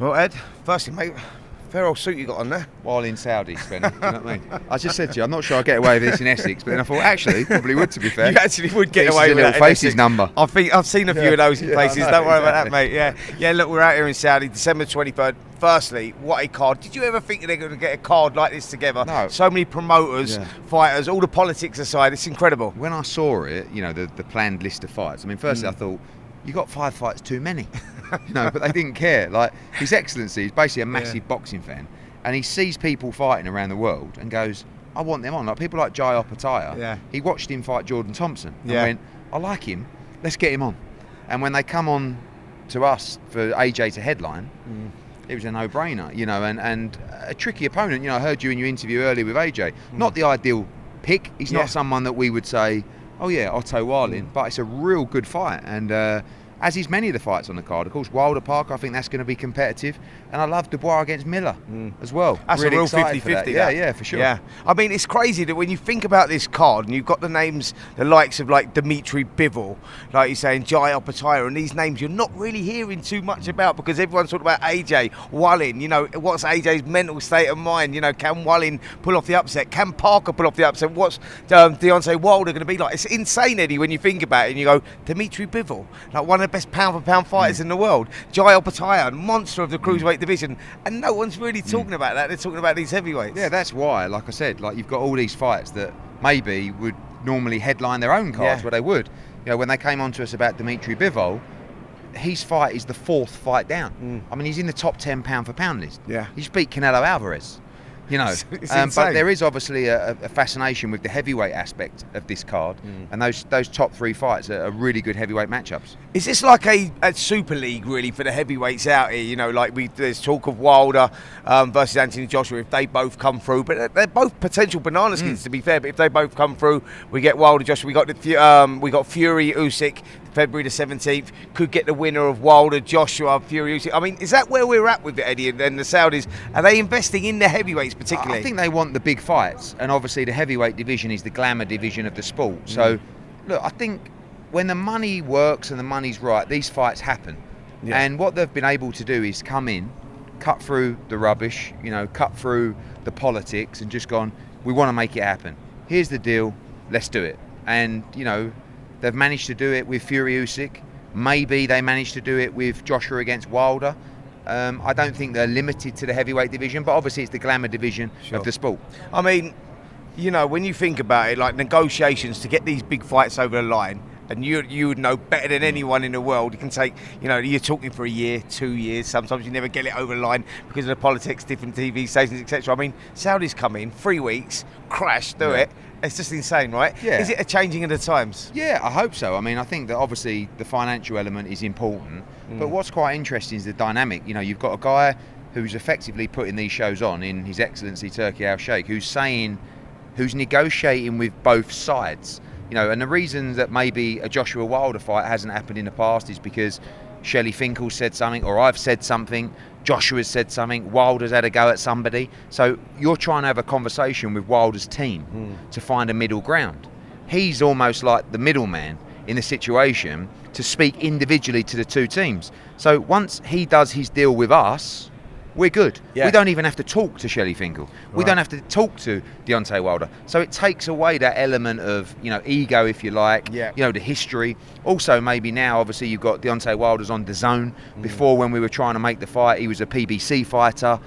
Well, Ed, firstly, mate, fair old suit you got on there. While in Saudi, Spenny, do you know what I mean? I just said to you, I'm not sure I'll get away with this in Essex, but then I thought, actually, probably would, to be fair. You actually would get away with a that. little faces number. I've seen a few of those in places. Don't worry about that, mate. Yeah. Look, we're out here in Saudi, December 23rd. Firstly, what a card. Did you ever think they're going to get a card like this together? No. So many promoters, fighters, all the politics aside, it's incredible. When I saw it, you know, the planned list of fights, I mean, firstly, I thought, you got 5 fights too many. You know, but they didn't care. Like, His Excellency is basically a massive boxing fan, and he sees people fighting around the world and goes, I want them on. Like people like Jai Opataya, he watched him fight Jordan Thompson and went, I like him, let's get him on. And when they come on to us for AJ to headline, it was a no-brainer, you know, and a tricky opponent. You know, I heard you in your interview earlier with AJ. Not the ideal pick. He's not someone that we would say, oh yeah, Otto Wallin, but it's a real good fight. And as is many of the fights on the card. Of course, Wilder Parker, I think that's going to be competitive. And I love Dubois against Miller as well. That's really a real 50-50. Yeah, for sure. Yeah. I mean, it's crazy that when you think about this card and you've got the names, the likes of like Dimitri Bivol, like you're saying, Jai Opataya, and these names you're not really hearing too much about because everyone's talking about AJ, Wallin, you know, what's AJ's mental state of mind? You know, can Wallin pull off the upset? Can Parker pull off the upset? What's Deontay Wilder going to be like? It's insane, Eddie, when you think about it and you go, Dimitri Bivol, like one of the best pound-for-pound fighters in the world. Jai Opataya, monster of the cruiserweight division, and no one's really talking about that. They're talking about these heavyweights. Yeah, that's why, like I said, like you've got all these fights that maybe would normally headline their own cards, where they would. You know, when they came on to us about Dimitri Bivol, his fight is the 4th fight down. I mean, he's in the top 10 pound-for-pound list. Yeah. He's beat Canelo Alvarez. You know, but there is obviously a fascination with the heavyweight aspect of this card, and those top 3 fights are really good heavyweight matchups. Is this like a Super League really for the heavyweights out here? You know, like there's talk of Wilder versus Anthony Joshua if they both come through, but they're both potential banana skins to be fair. But if they both come through, we get Wilder Joshua. We got Fury Usyk. February the 17th, could get the winner of Wilder, Joshua, Fury, Usyk. I mean, is that where we're at with it, Eddie, and the Saudis? Are they investing in the heavyweights particularly? I think they want the big fights, and obviously the heavyweight division is the glamour division of the sport. So, look, I think when the money works and the money's right, these fights happen. And what they've been able to do is come in, cut through the rubbish, you know, cut through the politics and just gone, we want to make it happen. Here's the deal, let's do it. And, you know, they've managed to do it with Fury Usyk. Maybe they managed to do it with Joshua against Wilder. I don't think they're limited to the heavyweight division, but obviously it's the glamour division of the sport. I mean, you know, when you think about it, like negotiations to get these big fights over the line, and you would know better than anyone in the world, it can take, you know, you're talking for a year, 2 years, sometimes you never get it over the line because of the politics, different TV stations, etc. I mean, Saudis come in, 3 weeks, crash, do it. It's just insane, right? Yeah. Is it a changing of the times? Yeah, I hope so. I mean, I think that obviously the financial element is important, but what's quite interesting is the dynamic. You know, you've got a guy who's effectively putting these shows on in His Excellency Turki Al-Sheikh, who's negotiating with both sides. You know, and the reason that maybe a Joshua Wilder fight hasn't happened in the past is because Shelley Finkel said something, or I've said something, Joshua's said something, Wilder's had a go at somebody. So you're trying to have a conversation with Wilder's team to find a middle ground. He's almost like the middleman in the situation to speak individually to the 2 teams. So once he does his deal with us, we're good. Yeah. We don't even have to talk to Shelley Finkel. We don't have to talk to Deontay Wilder. So it takes away that element of, you know, ego, if you like, you know, the history. Also, maybe now, obviously, you've got Deontay Wilder's on DAZN. Before, when we were trying to make the fight, he was a PBC fighter.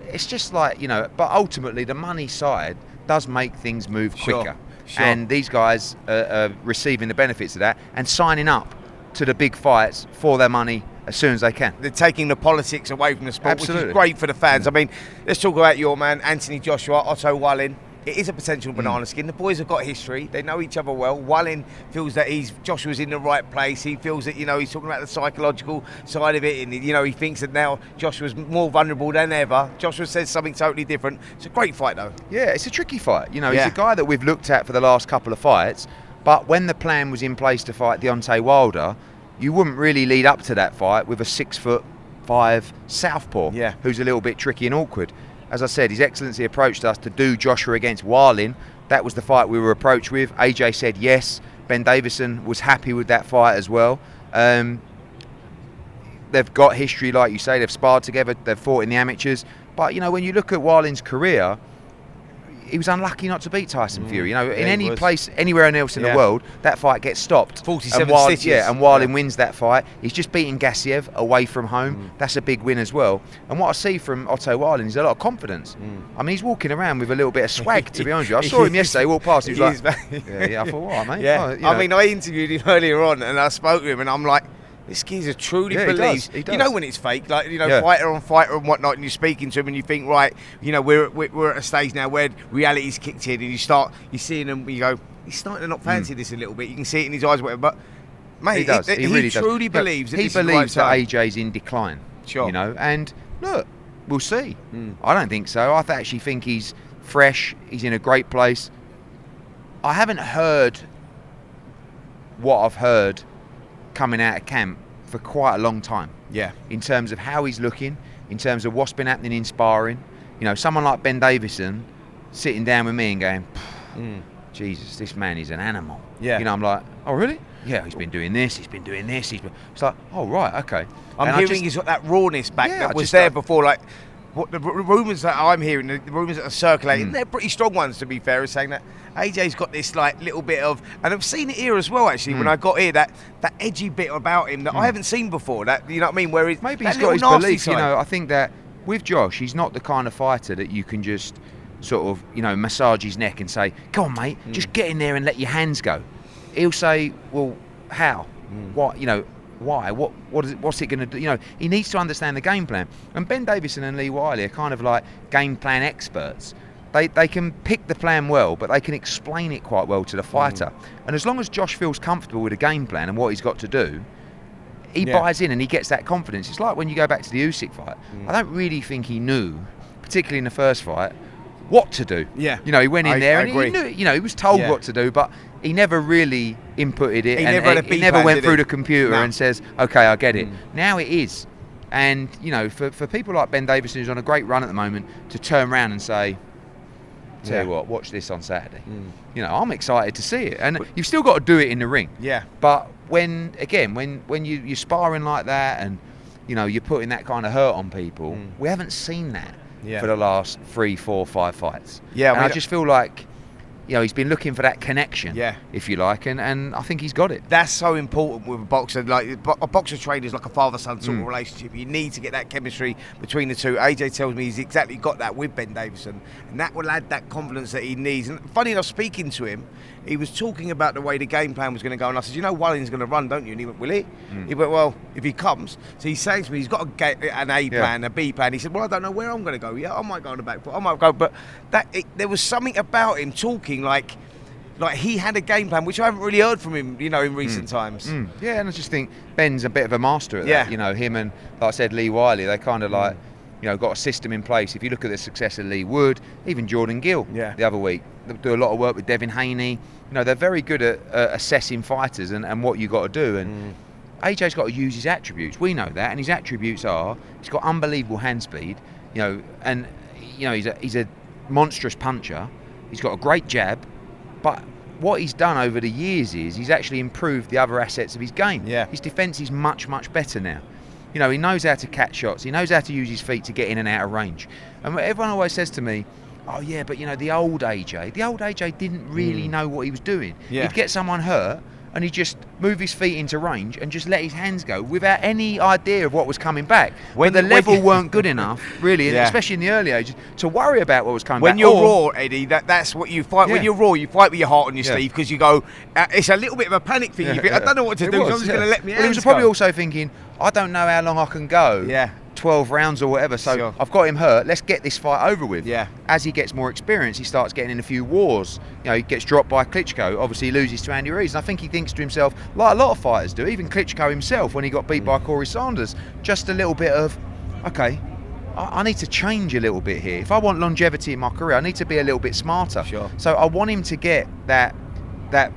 It's just like, you know, but ultimately, the money side does make things move quicker. Sure. And these guys are receiving the benefits of that and signing up to the big fights for their money as soon as they can. They're taking the politics away from the sport, which is great for the fans. I mean, let's talk about your man, Anthony Joshua, Otto Wallin. It is a potential banana skin. The boys have got history. They know each other well. Wallin feels that Joshua's in the right place. He feels that, you know, he's talking about the psychological side of it, and, you know, he thinks that now Joshua's more vulnerable than ever. Joshua says something totally different. It's a great fight, though. Yeah, it's a tricky fight. You know, he's a guy that we've looked at for the last couple of fights, but when the plan was in place to fight Deontay Wilder, you wouldn't really lead up to that fight with a 6'5" southpaw who's a little bit tricky and awkward. As I said, His Excellency approached us to do Joshua against Wallin. That was the fight we were approached with. AJ said yes. Ben Davison was happy with that fight as well. The they've got history, like you say. They've sparred together. They've fought in the amateurs. But you know, when you look at Wallin's career, he was unlucky not to beat Tyson Fury. You know, in any place, anywhere else in the world, that fight gets stopped. 47 stitches. Yeah, and Wallin wins that fight. He's just beating Gassiev away from home. That's a big win as well. And what I see from Otto Wallin is a lot of confidence. I mean, he's walking around with a little bit of swag, to be honest with you. I saw him yesterday walk past. He was like, I thought, what, mate? Yeah. Oh, you know. I mean, I interviewed him earlier on, and I spoke to him, and I'm like, this geezer truly believes. He does. You know when it's fake, like, you know, fighter on fighter and whatnot, and you're speaking to him and you think, right, you know, we're at a stage now where reality's kicked in, and you're seeing him, you go, he's starting to not fancy this a little bit. You can see it in his eyes, whatever. But mate, he does. He really truly does. believes. He believes that AJ's in decline. Sure. You know, and look, we'll see. I don't think so. I actually think he's fresh. He's in a great place. I haven't heard what I've heard coming out of camp for quite a long time. Yeah. In terms of how he's looking, in terms of what's been happening in sparring. You know, someone like Ben Davison sitting down with me and going, Jesus, this man is an animal. Yeah. You know, I'm like, oh really? Yeah, he's been doing this, he's been doing this. It's like, oh right, okay. I'm hearing he's got that rawness back that was there before, like, what the rumours that I'm hearing, the rumours that are circulating, they're pretty strong ones, to be fair, is saying that AJ's got this like little bit of, and I've seen it here as well actually. When I got here, that edgy bit about him that I haven't seen before. That, you know what I mean? Where he's maybe he's got his beliefs. You know, I think that with Josh, he's not the kind of fighter that you can just sort of, you know, massage his neck and say, "Go on, mate, just get in there and let your hands go." He'll say, "Well, how? What? You know." Why? What's it going to do? You know, he needs to understand the game plan. And Ben Davison and Lee Wiley are kind of like game plan experts. They can pick the plan well, but they can explain it quite well to the fighter. And as long as Josh feels comfortable with the game plan and what he's got to do, he buys in and he gets that confidence. It's like when you go back to the Usyk fight. I don't really think he knew, particularly in the first fight, what to do. Yeah. You know, he went in there and agree. he knew, you know, he was told what to do, but he never really inputted it. He never went through the computer and says, okay, I get it. Now it is. And, you know, for people like Ben Davison, who's on a great run at the moment, to turn around and say, tell you what, watch this on Saturday. You know, I'm excited to see it. And you've still got to do it in the ring. Yeah. But when you're sparring like that and, you know, you're putting that kind of hurt on people, we haven't seen that for the last 3, 4, 5 fights. Yeah, and I just feel like, you know, he's been looking for that connection, if you like, and I think he's got it. That's so important with a boxer. Like a boxer trainer is like a father-son sort of relationship. You need to get that chemistry between the two. AJ tells me he's exactly got that with Ben Davison, and that will add that confidence that he needs. And funny enough, speaking to him, he was talking about the way the game plan was going to go, and I said, you know, Wallin's going to run, don't you? And he went, will he? He went, well, if he comes. So he's saying to me, he's got an A plan, a B plan. He said, well, I don't know where I'm going to go. Yeah, I might go on the back foot, I might go, but there was something about him talking like he had a game plan, which I haven't really heard from him, you know, in recent times. Yeah, and I just think Ben's a bit of a master at that. You know, him and, like I said, Lee Wiley, they kind of like, you know, got a system in place. If you look at the success of Lee Wood, even Jordan Gill the other week, they do a lot of work with Devin Haney. You know, they're very good at assessing fighters and what you got to do. And AJ's got to use his attributes. We know that, and his attributes are he's got unbelievable hand speed. You know, and you know he's a monstrous puncher. He's got a great jab, but what he's done over the years is he's actually improved the other assets of his game. Yeah. His defence is much, much better now. You know, he knows how to catch shots. He knows how to use his feet to get in and out of range. And everyone always says to me, oh yeah, but you know, the old AJ didn't really know what he was doing. He'd get someone hurt and he'd just move his feet into range and just let his hands go without any idea of what was coming back. But the level weren't good enough, really, and especially in the early ages, to worry about what was coming back. When you're raw, Eddie, that's what you fight. When you're raw, you fight with your heart on your sleeve, because you go, it's a little bit of a panic thing. You think, I don't know what to do, so I'm just going to let me hands go. He was probably also thinking, I don't know how long I can go. 12 rounds or whatever, so I've got him hurt, let's get this fight over with. As he gets more experience, he starts getting in a few wars. You know, he gets dropped by Klitschko, obviously he loses to Andy Ruiz, and I think he thinks to himself, like a lot of fighters do, even Klitschko himself when he got beat by Corey Sanders, just a little bit of, okay, I need to change a little bit here. If I want longevity in my career, I need to be a little bit smarter. So I want him to get that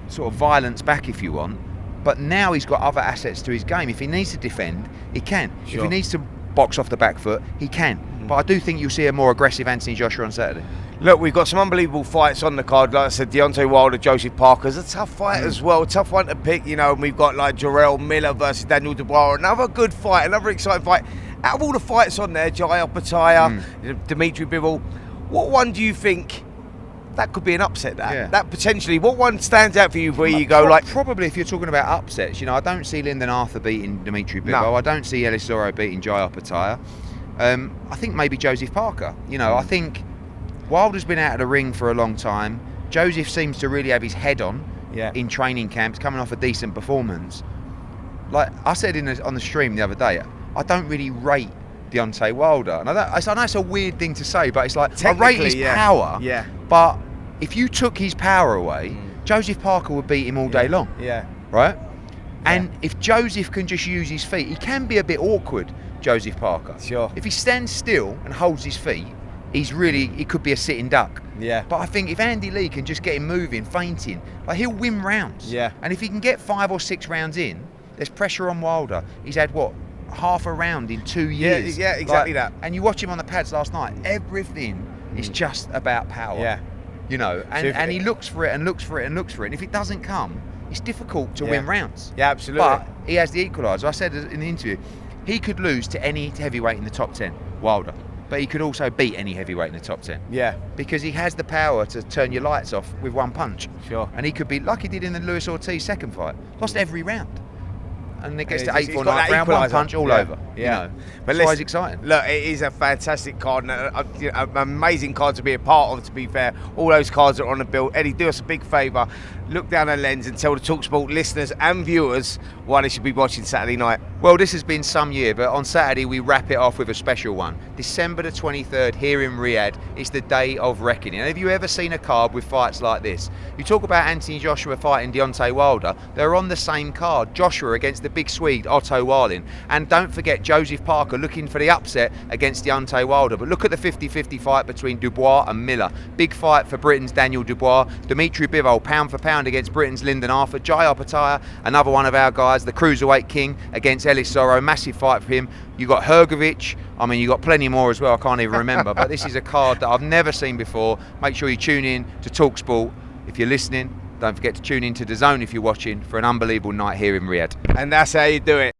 sort of violence back, if you want, but now he's got other assets to his game. If he needs to defend, he can. If he needs to box off the back foot, he can. But I do think you'll see a more aggressive Anthony Joshua on Saturday. Look, we've got some unbelievable fights on the card. Like I said, Deontay Wilder, Joseph Parker's a tough fight as well. Tough one to pick, you know. And we've got like Jarrell Miller versus Daniel Dubois. Another good fight, another exciting fight. Out of all the fights on there, Jai Opetaia, Dimitri Bivol, what one do you think that could be an upset? That potentially, what one stands out for you where you go like? Probably if you're talking about upsets, you know, I don't see Lyndon Arthur beating Dimitri Bivol. No. I don't see Chisora beating Jai Opetaia. I think maybe Joseph Parker. You know, I think Wilder's been out of the ring for a long time. Joseph seems to really have his head on in training camps, coming off a decent performance. Like I said on the stream the other day, I don't really rate Deontay Wilder. And I know it's a weird thing to say, but it's like, I rate his power. Yeah. But if you took his power away, Joseph Parker would beat him all day long. Yeah. Right? And if Joseph can just use his feet, he can be a bit awkward, Joseph Parker. Sure. If he stands still and holds his feet, he could be a sitting duck. Yeah. But I think if Andy Lee can just get him moving, feinting, like he'll win rounds. Yeah. And if he can get 5 or 6 rounds in, there's pressure on Wilder. He's had half a round in 2 years. Yeah, exactly that. And you watch him on the pads last night, everything is just about power. Yeah. You know, and he looks for it and looks for it and looks for it. And if it doesn't come, it's difficult to win rounds. Yeah, absolutely. But he has the equaliser. I said in the interview, he could lose to any heavyweight in the top 10, Wilder. But he could also beat any heavyweight in the top 10. Yeah. Because he has the power to turn your lights off with one punch. Sure. And he could be, like he did in the Lewis Ortiz second fight, lost every round. And it gets to He's 8th or got 9th that round, one equaliser. punch all over. Yeah. You know. But that's why it's exciting. Look, it is a fantastic card, and an amazing card to be a part of, to be fair. All those cards are on the bill. Eddie, do us a big favour. Look down the lens and tell the talkSPORT listeners and viewers why they should be watching Saturday night. Well, this has been some year, but on Saturday we wrap it off with a special one. December the 23rd here in Riyadh. It's the day of reckoning. And have you ever seen a card with fights like this? You talk about Anthony Joshua fighting Deontay Wilder. They're on the same card. Joshua against the big Swede, Otto Wallin. And don't forget Joseph Parker looking for the upset against Deontay Wilder. But look at the 50-50 fight between Dubois and Miller. Big fight for Britain's Daniel Dubois. Dimitri Bivol, pound for pound against Britain's Lyndon Arthur. Jai Opetaia, another one of our guys, the cruiserweight king against Chisora. Massive fight for him. You got Hrgovic. I mean, you got plenty more as well. I can't even remember. But this is a card that I've never seen before. Make sure you tune in to talkSPORT if you're listening. Don't forget to tune in to DAZN if you're watching for an unbelievable night here in Riyadh. And that's how you do it.